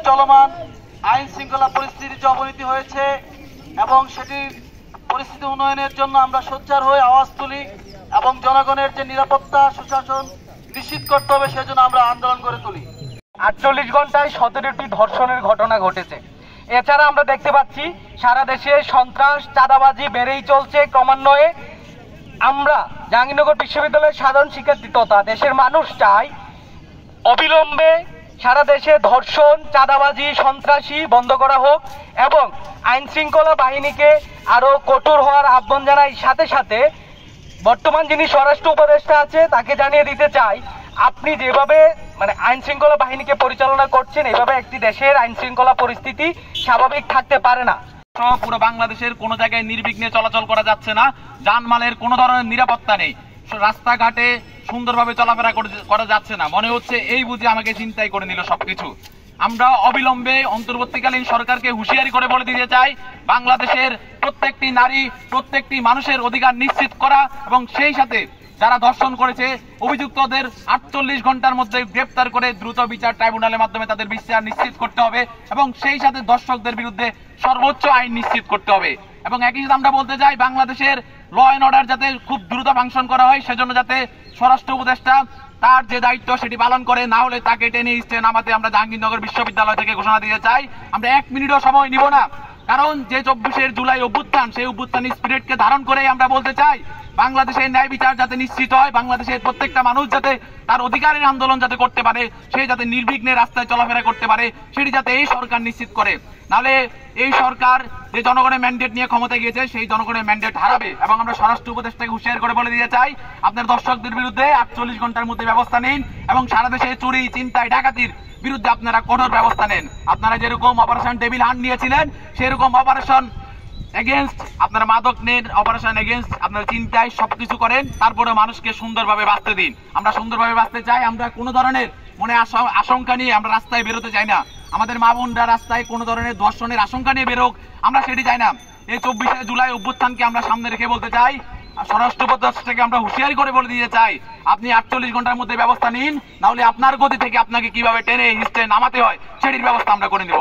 চলমান আইন শৃঙ্খলা পরিস্থিতির যে অবনতি হয়েছে এবং সেটির পরিস্থিতি উন্নয়নের জন্য আমরা সোচ্চার হয়ে আওয়াজ তুলি এবং জনগণের যে নিরাপত্তা সুশাসন নিশ্চিত করতে হবে সেজন্য আমরা আন্দোলন করে তুলি। 48 ঘন্টায় 17টি ধর্ষণের ঘটনা ঘটেছে। এছাড়া আমরা দেখতে পাচ্ছি সারা দেশে সন্ত্রাস চাঁদাবাজি বেড়েই চলছে ক্রমান্বয়ে। আমরা জাহাঙ্গীরনগর বিশ্ববিদ্যালয়ের সাধারণ শিক্ষার্থী তথা দেশের মানুষ চাই অবিলম্বে সারা দেশে ধর্ষণ চাঁদাবাজি সন্ত্রাসী বন্ধ করা হোক এবং আইন শৃঙ্খলা বাহিনীকে আরো কঠোর হওয়ার আহ্বান জানাই। সাথে সাথে বর্তমান যিনি স্বরাষ্ট্র উপদেষ্টা আছে তাকে জানিয়ে দিতে চাই, আপনি যেভাবে আইন শৃঙ্খলা বাহিনীকে পরিচালনা করছেন এভাবে একটি দেশের আইন শৃঙ্খলা পরিস্থিতি স্বাভাবিক থাকতে পারে না। পুরো বাংলাদেশের কোনো জায়গায় নির্বিঘ্নে চলাচল করা যাচ্ছে না, যানমালের কোনো ধরনের নিরাপত্তা নেই, রাস্তাঘাটে সুন্দরভাবে চলাফেরা করা যাচ্ছে না। মনে হচ্ছে এই বুঝি আমাকে চিন্তাই করে নিল সবকিছু। আমরা অবিলম্বে অন্তর্বর্তীকালীন সরকারকে হুঁশিয়ারি করে বলে দিতে চাই, বাংলাদেশের প্রত্যেকটি নারী প্রত্যেকটি মানুষের অধিকার নিশ্চিত করা এবং সেই সাথে যারা ধর্ষণ করেছে অভিযুক্তদের 48 ঘন্টার মধ্যে গ্রেপ্তার করে দ্রুত বিচার ট্রাইব্যুনালের মাধ্যমে তাদের বিচার নিশ্চিত করতে হবে এবং সেই সাথে দর্শকদের বিরুদ্ধে সর্বোচ্চ আইন নিশ্চিত করতে হবে। এবং একই সাথে আমরা বলতে চাই বাংলাদেশের ল অ্যান্ড অর্ডার যাতে খুব দ্রুত ফাংশন করা হয়, সেজন্য যাতে স্বরাষ্ট্র উপদেষ্টা তার যে দায়িত্ব সেটি পালন করে, না হলে তাকে টেনে স্টে নামাতে আমরা জাহাঙ্গীরনগর বিশ্ববিদ্যালয় থেকে ঘোষণা দিতে চাই। আমরা 1 মিনিটও সময় নিব না, কারণ যে 24 জুলাই অভ্যুত্থান সেই অভ্যুত্থানের স্পিরিটকে ধারণ করে আমরা বলতে চাই বাংলাদেশের ন্যায় বিচার যাতে নিশ্চিত হয়, বাংলাদেশের প্রত্যেকটা মানুষ যাতে তার অধিকারের আন্দোলন যাতে করতে পারে, সে যাতে নির্বিঘ্নে রাস্তায় চলাফেরা করতে পারে, সেটি যাতে এই সরকার নিশ্চিত করে। নাহলে এই সরকার যে জনগণের ম্যান্ডেট নিয়ে ক্ষমতা গিয়েছে সেই জনগণের ম্যান্ডেট হারাবে। এবং আমরা স্বরাষ্ট্র উপদেষ্টাকে হুঁশিয়ার করে বলে দিতে চাই, আপনার দর্শকদের বিরুদ্ধে 48 ঘন্টার মধ্যে ব্যবস্থা নিন এবং সারা দেশে চুরি চিন্তায় ডাকাতির বিরুদ্ধে আপনারা কঠোর ব্যবস্থা নেন। আপনারা যেরকম অপারেশন টেবিল হান্ট নিয়েছিলেন সেরকম অপারেশন এগেইনস্ট আপনারা মাদক নেন, অপারেশন এগেইনস্ট আপনারা চিন্তায় সবকিছু করেন, তারপরে মানুষকে সুন্দরভাবে বাঁচতে দিন। আমরা সুন্দরভাবে বাঁচতে চাই, আমরা কোনো ধরনের মনে আশঙ্কা নিয়ে আমরা রাস্তায় বেরোতে চাই না। আমাদের মা বোনরা রাস্তায় কোনো ধরনের ধর্ষণের আশঙ্কা নিয়ে বেরোক, আমরা সেটি চাই না। এই 24 জুলাই অভ্যুত্থানকে আমরা সামনে রেখে বলতে চাই, স্বরাষ্ট্র উপদেষ্টাকে আমরা হুঁশিয়ারি করে বলে দিতে চাই, আপনি 48 ঘন্টার মধ্যে ব্যবস্থা নিন, না হলে আপনার গতি থেকে আপনাকে কিভাবে টেনে হিস্টে নামাতে হয় সেটির ব্যবস্থা আমরা করে নেব।